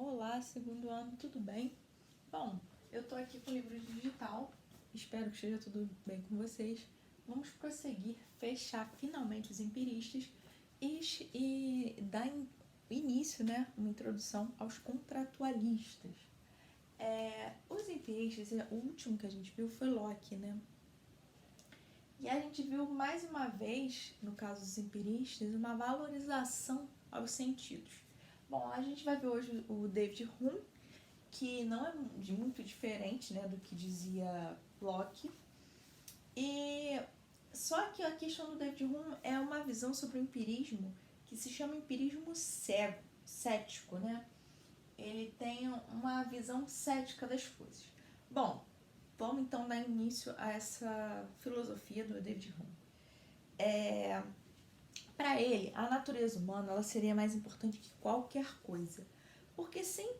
Olá, segundo ano, tudo bem? Bom, eu tô aqui com o livro digital, espero que esteja tudo bem com vocês. Vamos prosseguir, fechar finalmente os empiristas e dar início, né, uma introdução aos contratualistas. Os empiristas, o último que a gente viu foi Locke, né? E a gente viu mais uma vez, no caso dos empiristas, uma valorização aos sentidos. Bom, a gente vai ver hoje o David Hume, que não é muito diferente, né, do que dizia Locke. E só que a questão do David Hume é uma visão sobre o empirismo que se chama empirismo cético, né? Ele tem uma visão cética das coisas. Bom, vamos então dar início a essa filosofia do David Hume. Para ele, a natureza humana ela seria mais importante que qualquer coisa, porque sem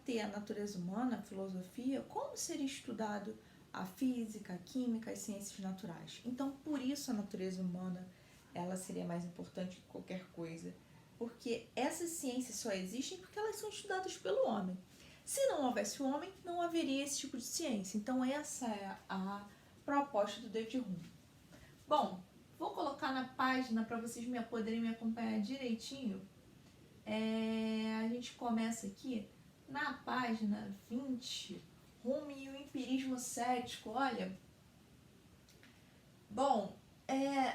ter a natureza humana, a filosofia, como seria estudado a física, a química, as ciências naturais? Então, por isso a natureza humana ela seria mais importante que qualquer coisa, porque essas ciências só existem porque elas são estudadas pelo homem. Se não houvesse o homem, não haveria esse tipo de ciência. Então, essa é a proposta do David Hume. Bom, vou colocar na página para vocês poderem me acompanhar direitinho. A gente começa aqui na página 20, Hume e o empirismo cético. Olha, bom,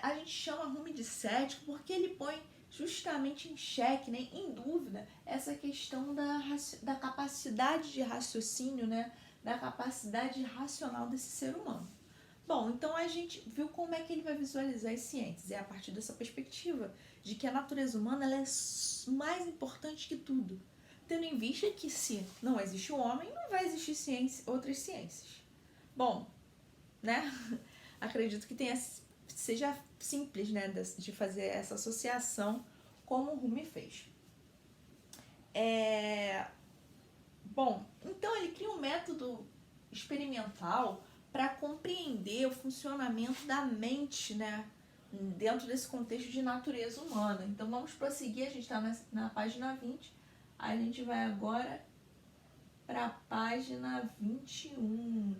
a gente chama Hume de cético porque ele põe justamente em xeque, né, em dúvida, essa questão da capacidade de raciocínio, né, da capacidade racional desse ser humano. Bom, então a gente viu como é que ele vai visualizar as ciências. É a partir dessa perspectiva de que a natureza humana ela é mais importante que tudo. Tendo em vista que se não existe o homem, não vai existir outras ciências. Bom, né? Acredito que seja simples, né, de fazer essa associação como o Hume fez. Bom, então ele cria um método experimental para compreender o funcionamento da mente, né, dentro desse contexto de natureza humana. Então vamos prosseguir, a gente está na página 20, a gente vai agora para a página 21.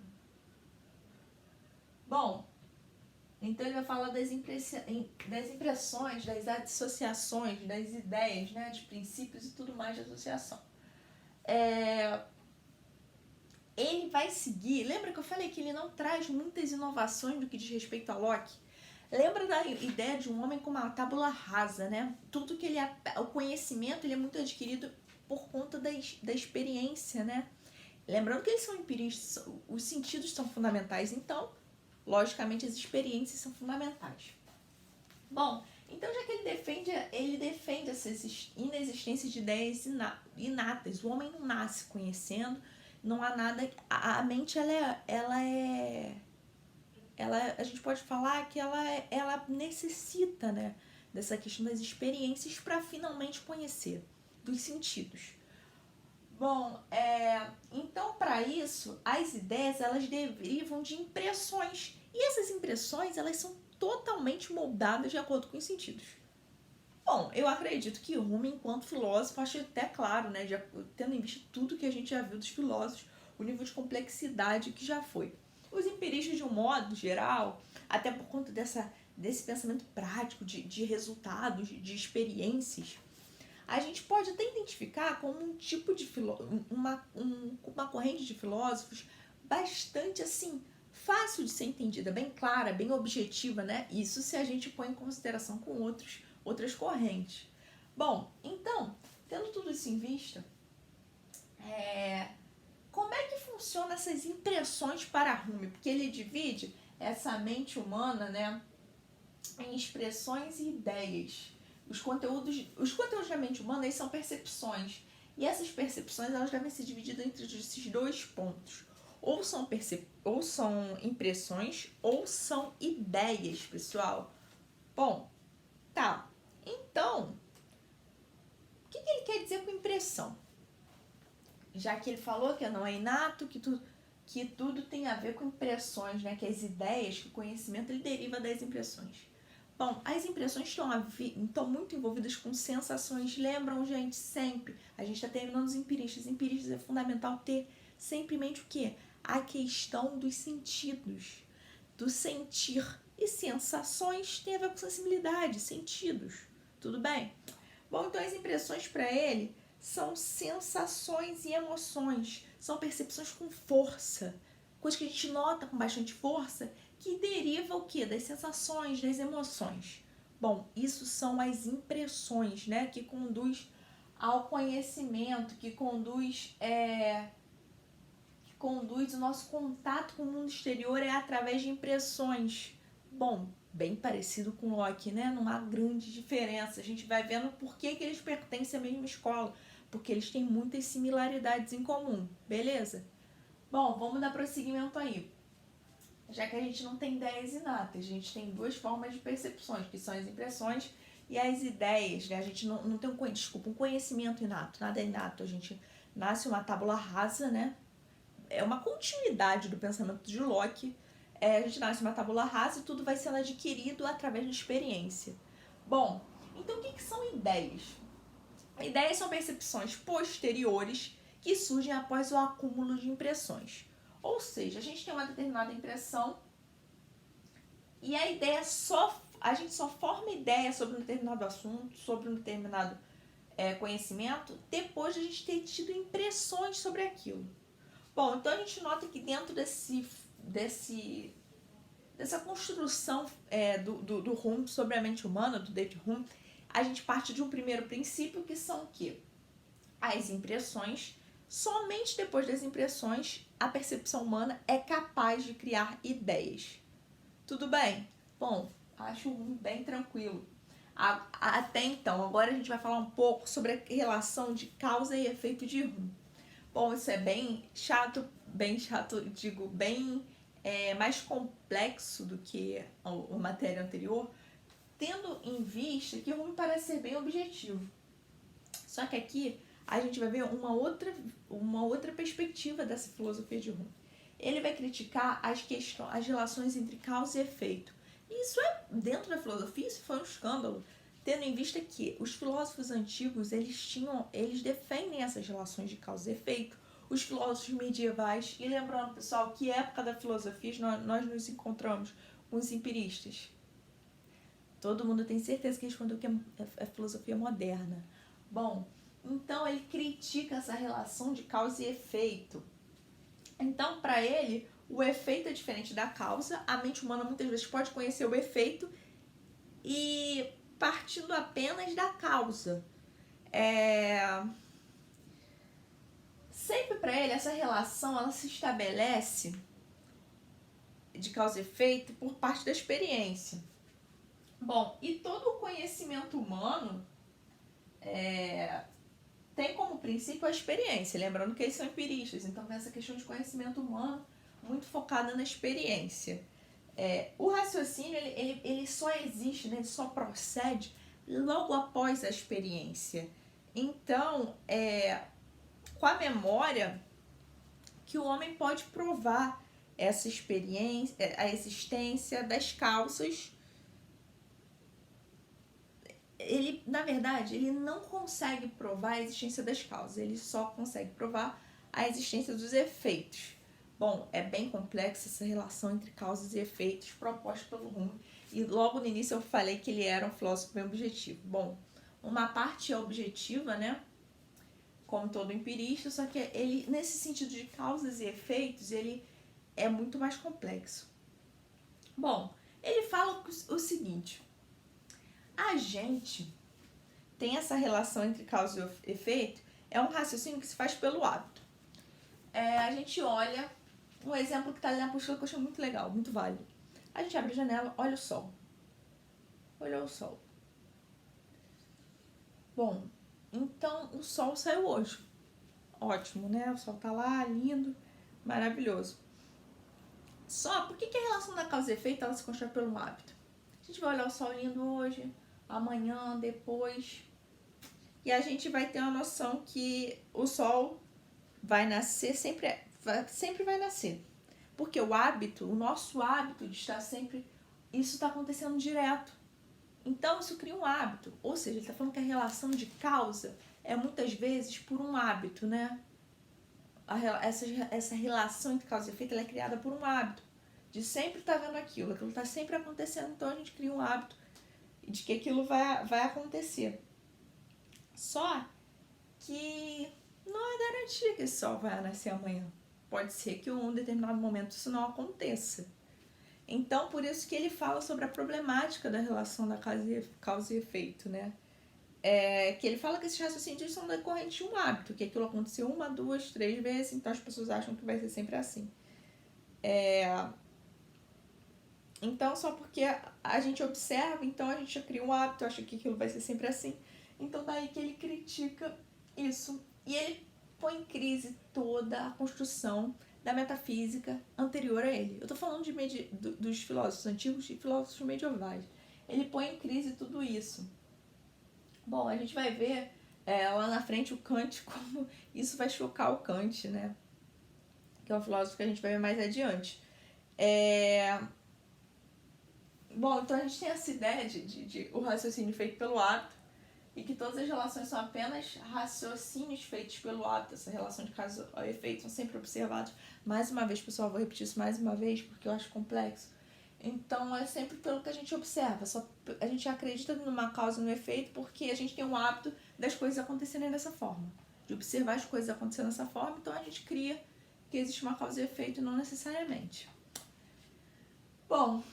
Bom, então ele vai falar das impressões, das associações, das ideias, né, de princípios e tudo mais de associação. Ele vai seguir, lembra que eu falei que ele não traz muitas inovações do que diz respeito a Locke? Lembra da ideia de um homem com uma tábula rasa, né? Tudo que o conhecimento ele é muito adquirido por conta da experiência, né? Lembrando que eles são empiristas, os sentidos são fundamentais, então, logicamente, as experiências são fundamentais. Bom, então já que ele defende essa inexistência de ideias inatas, o homem não nasce conhecendo, não há nada, a mente a gente pode falar que ela necessita, né, dessa questão das experiências para finalmente conhecer, dos sentidos. Bom, então para isso as ideias elas derivam de impressões e essas impressões elas são totalmente moldadas de acordo com os sentidos. Bom, eu acredito que Hume, enquanto filósofo, acho até claro, né, tendo em vista tudo que a gente já viu dos filósofos, o nível de complexidade que já foi. Os empiristas, de um modo geral, até por conta desse pensamento prático de resultados, de experiências, a gente pode até identificar como um tipo de uma corrente de filósofos bastante assim fácil de ser entendida, bem clara, bem objetiva, né? Isso se a gente põe em consideração com outras correntes. Bom, então, tendo tudo isso em vista, como é que funcionam essas impressões para Hume? Porque ele divide essa mente humana, né, em expressões e ideias. Os conteúdos da mente humana são percepções. E essas percepções elas devem ser divididas entre esses dois pontos. Ou são impressões ou são ideias, pessoal. Bom, tá. Então, o que ele quer dizer com impressão? Já que ele falou que não é inato, que tudo tem a ver com impressões, né? Que as ideias, que o conhecimento ele deriva das impressões. Bom, as impressões estão muito envolvidas com sensações. Lembram, gente, sempre. A gente está terminando os empiristas. Empiristas é fundamental ter sempre em mente o quê? A questão dos sentidos, do sentir. E sensações tem a ver com sensibilidade, sentidos. Tudo bem? Bom, então as impressões para ele são sensações e emoções. São percepções com força. Coisa que a gente nota com bastante força, que deriva o quê? Das sensações, das emoções. Bom, isso são as impressões, né? Que conduz ao conhecimento, que conduz o nosso contato com o mundo exterior é através de impressões. Bom, bem parecido com Locke, né? Não há grande diferença. A gente vai vendo por que eles pertencem à mesma escola, porque eles têm muitas similaridades em comum, beleza? Bom, vamos dar prosseguimento aí. Já que a gente não tem ideias inatas, a gente tem duas formas de percepções, que são as impressões e as ideias, né? A gente não tem um conhecimento inato, nada é inato, a gente nasce uma tábula rasa, né? É uma continuidade do pensamento de Locke, a gente nasce uma tábula rasa e tudo vai sendo adquirido através da experiência. Bom, então o que são ideias? Ideias são percepções posteriores que surgem após o acúmulo de impressões. Ou seja, a gente tem uma determinada impressão e a gente só forma ideia sobre um determinado assunto, sobre um determinado conhecimento, depois de a gente ter tido impressões sobre aquilo. Bom, então a gente nota que dentro dessa construção do Hume sobre a mente humana, do David Hume, a gente parte de um primeiro princípio que são o quê? As impressões. Somente depois das impressões, a percepção humana é capaz de criar ideias. Tudo bem? Bom, acho bem tranquilo. Até então, agora a gente vai falar um pouco sobre a relação de causa e efeito de Hume. Bom, isso é bem chato, digo, bem mais complexo do que a matéria anterior, tendo em vista que Hume parece ser bem objetivo. Só que aqui a gente vai ver uma outra perspectiva dessa filosofia de Hume. Ele vai criticar as relações entre causa e efeito. E isso dentro da filosofia, isso foi um escândalo, tendo em vista que os filósofos antigos, eles defendem essas relações de causa e efeito. Os filósofos medievais, e lembrando, pessoal, que época da filosofia nós nos encontramos com os empiristas. Todo mundo tem certeza que respondeu que é filosofia moderna. Bom, então ele critica essa relação de causa e efeito. Então, para ele, o efeito é diferente da causa. A mente humana muitas vezes pode conhecer o efeito e partindo apenas da causa. Sempre para ele, essa relação ela se estabelece de causa e efeito por parte da experiência. Bom, e todo o conhecimento humano tem como princípio a experiência, lembrando que eles são empiristas, então tem essa questão de conhecimento humano muito focada na experiência. O raciocínio ele só existe, né, ele só procede logo após a experiência. Então, com a memória que o homem pode provar essa experiência, a existência das causas. Ele, na verdade, ele não consegue provar a existência das causas, ele só consegue provar a existência dos efeitos. Bom, é bem complexa essa relação entre causas e efeitos proposta pelo Hume, e logo no início eu falei que ele era um filósofo bem objetivo. Bom, uma parte é objetiva, né, como todo empirista, só que ele, nesse sentido de causas e efeitos, ele é muito mais complexo. Bom, ele fala o seguinte: a gente tem essa relação entre causa e efeito, é um raciocínio que se faz pelo hábito. A gente olha, um exemplo que está ali na apostila que eu achei muito legal, muito válido. A gente abre a janela, olha o sol. Olhou o sol. Bom, então o sol saiu hoje. Ótimo, né? O sol tá lá, lindo, maravilhoso. Só, por que a relação da causa e efeito ela se constrói pelo hábito? A gente vai olhar o sol lindo hoje, amanhã, depois, e a gente vai ter uma noção que o sol vai nascer, sempre vai nascer. Porque o nosso hábito de estar sempre, isso está acontecendo direto. Então, isso cria um hábito. Ou seja, ele está falando que a relação de causa é muitas vezes por um hábito, né? Essa relação entre causa e efeito ela é criada por um hábito. De sempre estar vendo aquilo está sempre acontecendo, então a gente cria um hábito de que aquilo vai acontecer. Só que não é garantia que esse sol vai nascer amanhã. Pode ser que em um determinado momento isso não aconteça. Então, por isso que ele fala sobre a problemática da relação da causa e efeito, né? Que ele fala que esses raciocínios são decorrentes de um hábito, que aquilo aconteceu 1, 2, 3 vezes, então as pessoas acham que vai ser sempre assim. Então, só porque a gente observa, então a gente já cria um hábito, acha que aquilo vai ser sempre assim. Então, daí que ele critica isso. E ele põe em crise toda a construção da metafísica anterior a ele. Eu tô falando dos filósofos antigos e filósofos medievais. Ele põe em crise tudo isso. Bom, a gente vai ver lá na frente o Kant, como isso vai chocar o Kant, né? Que é um filósofo que a gente vai ver mais adiante. Bom, então a gente tem essa ideia de o raciocínio feito pelo hábito e que todas as relações são apenas raciocínios feitos pelo hábito. Essa relação de causa e efeito são sempre observados. Mais uma vez, pessoal, vou repetir isso mais uma vez porque eu acho complexo. Então, é sempre pelo que a gente observa. A gente acredita numa causa e no efeito porque a gente tem um hábito das coisas acontecerem dessa forma. De observar as coisas acontecendo dessa forma, então a gente cria que existe uma causa e efeito, não necessariamente. Bom,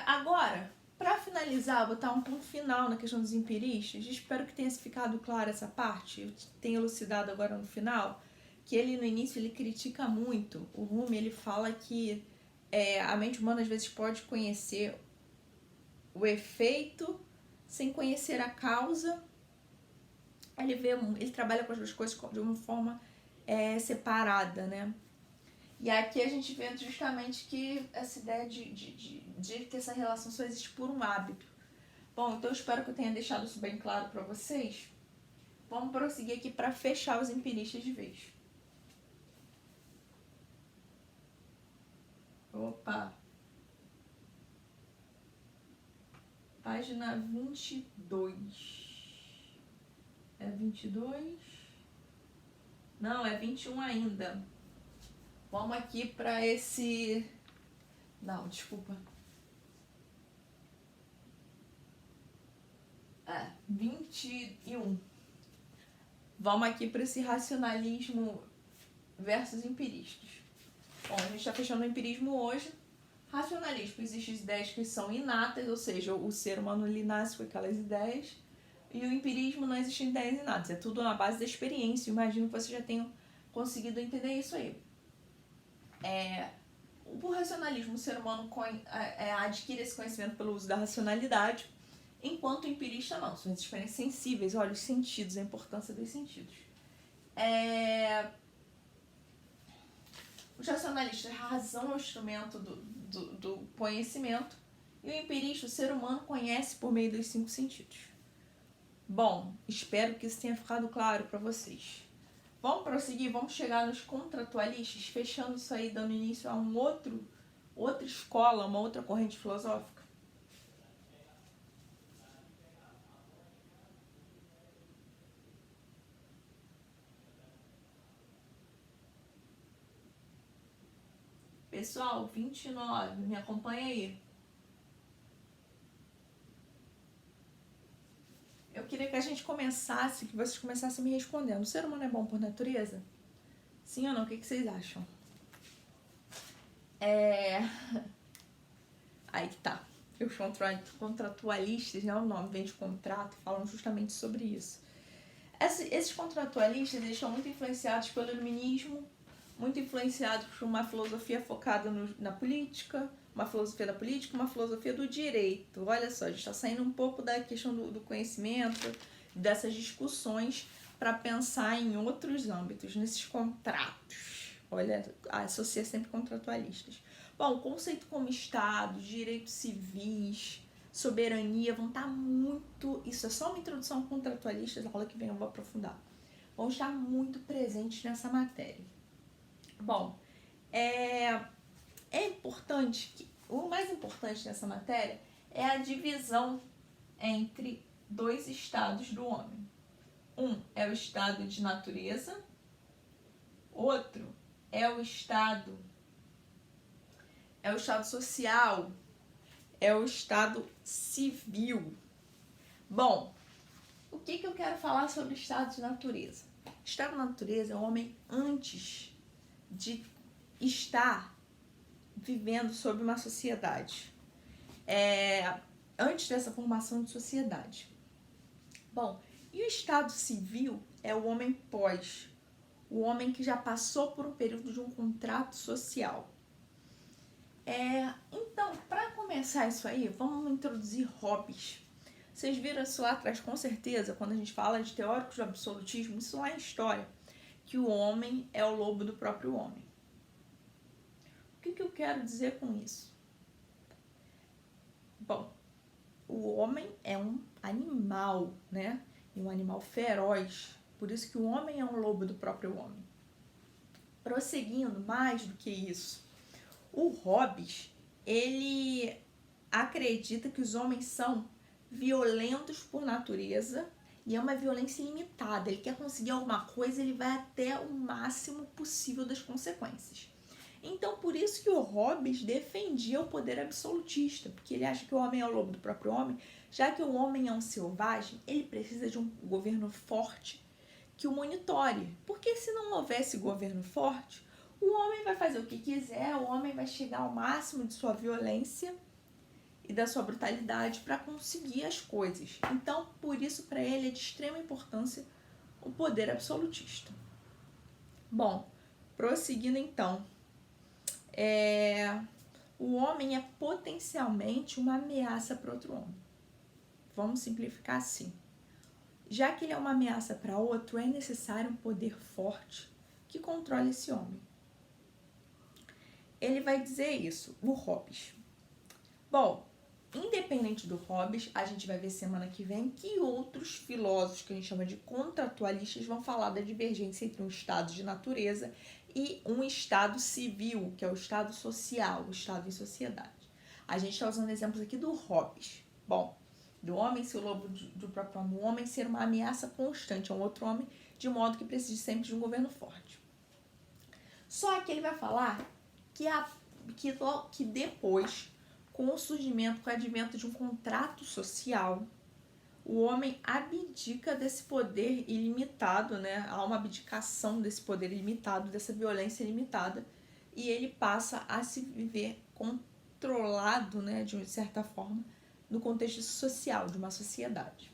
agora, para finalizar, vou botar um ponto final na questão dos empiristas. Espero que tenha ficado clara essa parte. Eu tenho elucidado agora no final, que ele no início ele critica muito. O Rumi, ele fala que a mente humana às vezes pode conhecer o efeito sem conhecer a causa. Ele trabalha com as duas coisas de uma forma separada, né? E aqui a gente vê justamente que essa ideia de que essa relação só existe por um hábito. Bom, então eu espero que eu tenha deixado isso bem claro para vocês. Vamos prosseguir aqui para fechar os empiristas de vez. Opa! Página 22. É 22? Não, é 21 ainda. Vamos aqui para esse... Não, desculpa. 21. Vamos aqui para esse racionalismo versus empiristas. Bom, a gente está fechando o empirismo hoje. Racionalismo, existem ideias que são inatas, ou seja, o ser humano ele nasce com aquelas ideias. E o empirismo não existem ideias inatas, é tudo na base da experiência. Imagino que vocês já tenham conseguido entender isso aí. O racionalismo, o ser humano adquire esse conhecimento pelo uso da racionalidade, enquanto o empirista não, são as experiências sensíveis, olha os sentidos, a importância dos sentidos. Os racionalistas, a razão é o instrumento do conhecimento, e o empirista, o ser humano, conhece por meio dos 5 sentidos. Bom, espero que isso tenha ficado claro para vocês. Vamos prosseguir, vamos chegar nos contratualistas, fechando isso aí, dando início a outra escola, uma outra corrente filosófica. Pessoal, 29, me acompanha aí. Eu queria que a gente começasse, que vocês começassem me respondendo. O ser humano é bom por natureza? Sim ou não? O que vocês acham? Aí que tá. Os contratualistas, né? O nome vem de contrato, falam justamente sobre isso. Esses contratualistas, eles estão muito influenciados pelo iluminismo, muito influenciados por uma filosofia focada na política, uma filosofia da política, uma filosofia do direito. Olha só, a gente está saindo um pouco da questão do conhecimento, dessas discussões, para pensar em outros âmbitos, nesses contratos. Olha, associa sempre contratualistas. Bom, o conceito como Estado, direitos civis, soberania, vão estar muito... Isso é só uma introdução contratualista, a aula que vem eu vou aprofundar. Vão estar muito presentes nessa matéria. Bom, é importante, o mais importante nessa matéria é a divisão entre dois estados do homem. Um é o estado de natureza, outro é o estado social, é o estado civil. Bom, o que eu quero falar sobre o estado de natureza? O estado de natureza é o homem antes de estar vivendo sob uma sociedade. Antes dessa formação de sociedade. Bom, e o estado civil é o homem pós, o homem que já passou por um período de um contrato social. Então, para começar isso aí, vamos introduzir Hobbes. Vocês viram isso lá atrás, com certeza, quando a gente fala de teóricos do absolutismo, isso lá é história, que o homem é o lobo do próprio homem. O que eu quero dizer com isso? Bom, o homem é um animal, né? E um animal feroz. Por isso que o homem é um lobo do próprio homem. Prosseguindo, mais do que isso, o Hobbes, ele acredita que os homens são violentos por natureza e é uma violência ilimitada. Ele quer conseguir alguma coisa, ele vai até o máximo possível das consequências. Então, por isso que o Hobbes defendia o poder absolutista, porque ele acha que o homem é o lobo do próprio homem, já que o homem é um selvagem, ele precisa de um governo forte que o monitore. Porque se não houvesse governo forte, o homem vai fazer o que quiser, o homem vai chegar ao máximo de sua violência e da sua brutalidade para conseguir as coisas. Então, por isso, para ele é de extrema importância o poder absolutista. Bom, prosseguindo então, o homem é potencialmente uma ameaça para outro homem. Vamos simplificar assim. Já que ele é uma ameaça para outro, é necessário um poder forte que controle esse homem. Ele vai dizer isso, o Hobbes. Bom, independente do Hobbes, a gente vai ver semana que vem que outros filósofos, que a gente chama de contratualistas, vão falar da divergência entre um estado de natureza e um estado civil, que é o estado social, o estado em sociedade. A gente está usando exemplos aqui do Hobbes. Bom, do homem ser o lobo do próprio homem, o homem ser uma ameaça constante a um outro homem, de modo que precise sempre de um governo forte. Só que ele vai falar que depois, com o surgimento, com o advento de um contrato social, o homem abdica desse poder ilimitado, né? Há uma abdicação desse poder ilimitado, dessa violência ilimitada, e ele passa a se viver controlado, né, de certa forma, no contexto social, de uma sociedade.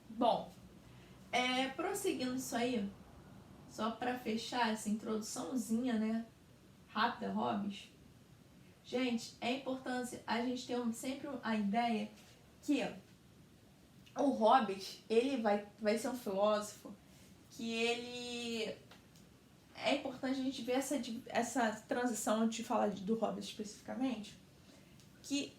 Bom, prosseguindo isso aí, só para fechar essa introduçãozinha, né, rápida, Hobbes. Gente, é importante a gente ter sempre a ideia que o Hobbes, ele vai ser um filósofo que ele... É importante a gente ver essa transição, antes de falar do Hobbes especificamente, que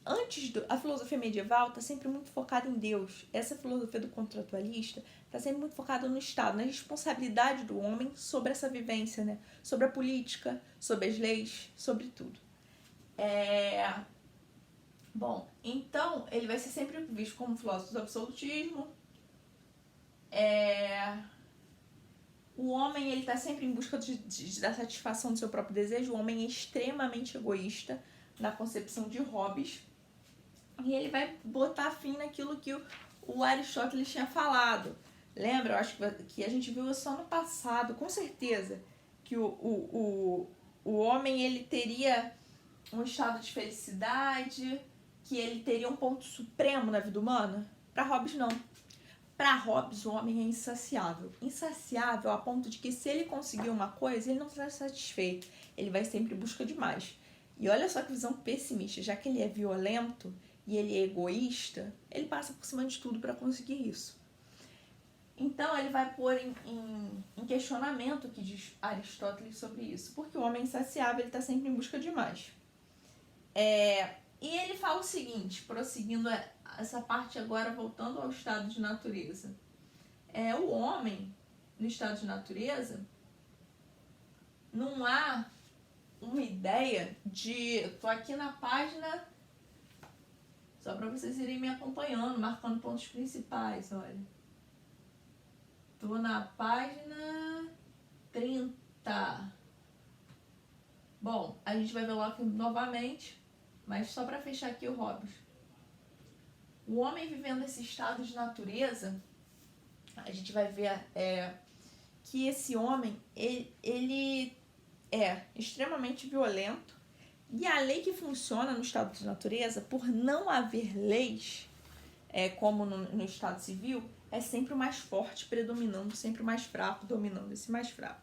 a filosofia medieval está sempre muito focada em Deus. Essa filosofia do contratualista está sempre muito focada no Estado, na responsabilidade do homem sobre essa vivência, né? Sobre a política, sobre as leis, sobre tudo. Bom, então ele vai ser sempre visto como filósofo do absolutismo. O homem, ele está sempre em busca da satisfação do seu próprio desejo. O homem é extremamente egoísta na concepção de Hobbes. E ele vai botar fim naquilo que o Aristóteles tinha falado. Lembra? Eu acho que a gente viu isso ano passado, com certeza, que o homem, ele teria um estado de felicidade, que ele teria um ponto supremo na vida humana. Para Hobbes, não. Para Hobbes, o homem é insaciável. Insaciável a ponto de que, se ele conseguir uma coisa, ele não está satisfeito. Ele vai sempre em busca de mais. E olha só que visão pessimista. Já que ele é violento e ele é egoísta, ele passa por cima de tudo para conseguir isso. Então, ele vai pôr em questionamento o que diz Aristóteles sobre isso. Porque o homem é insaciável, ele está sempre em busca de mais. E ele fala o seguinte, prosseguindo essa parte agora, voltando ao estado de natureza. O homem, no estado de natureza, não há uma ideia de... Estou aqui na página Só para vocês irem me acompanhando, marcando pontos principais, olha. Tô na página 30. Bom, a gente vai ver Locke novamente, mas só para fechar aqui o Hobbes. O homem vivendo esse estado de natureza, a gente vai ver que esse homem, ele é extremamente violento, e a lei que funciona no estado de natureza, por não haver leis, como no estado civil, é sempre o mais forte predominando, sempre o mais fraco dominando esse mais fraco.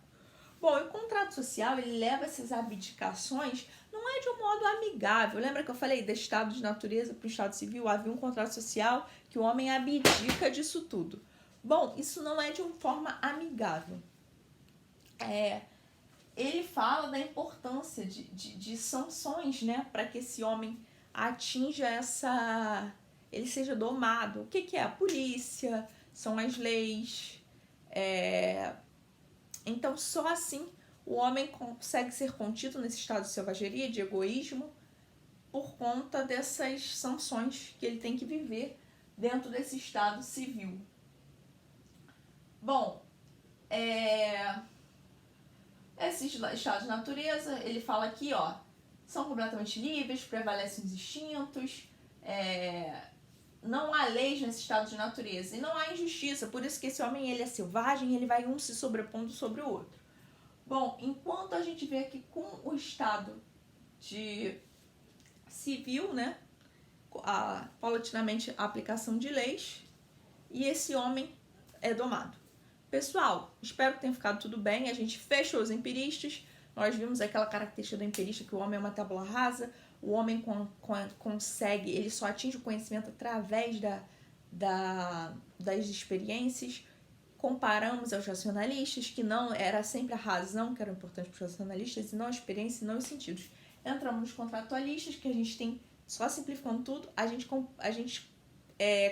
Bom, e o contrato social, ele leva essas abdicações, não é de um modo amigável. Lembra que eu falei do estado de natureza para o estado civil? Havia um contrato social que o homem abdica disso tudo. Bom, isso não é de uma forma amigável. Ele fala da importância de sanções, né, para que esse homem atinja ele seja domado. O que é a polícia? São as leis. Então, só assim o homem consegue ser contido nesse estado de selvageria, de egoísmo, por conta dessas sanções que ele tem que viver dentro desse estado civil. Bom, esses estados de natureza, ele fala aqui, são completamente livres, prevalecem os instintos, não há leis nesse estado de natureza e não há injustiça, por isso que esse homem ele é selvagem, ele vai um se sobrepondo sobre o outro. Bom, enquanto a gente vê aqui com o estado de civil, né, paulatinamente a aplicação de leis, e esse homem é domado. Pessoal, espero que tenha ficado tudo bem. A gente fechou os empiristas. Nós vimos aquela característica do empirista que o homem é uma tábula rasa. O homem consegue, ele só atinge o conhecimento através das experiências. Comparamos aos racionalistas, que não era sempre a razão que era importante para os racionalistas, e não a experiência, e não os sentidos. Entramos nos contratualistas, que a gente tem, só simplificando tudo, a gente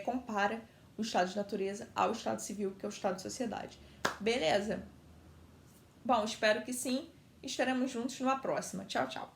compara o estado de natureza ao estado civil, que é o estado de sociedade. Beleza? Bom, espero que sim. Estaremos juntos numa próxima. Tchau, tchau.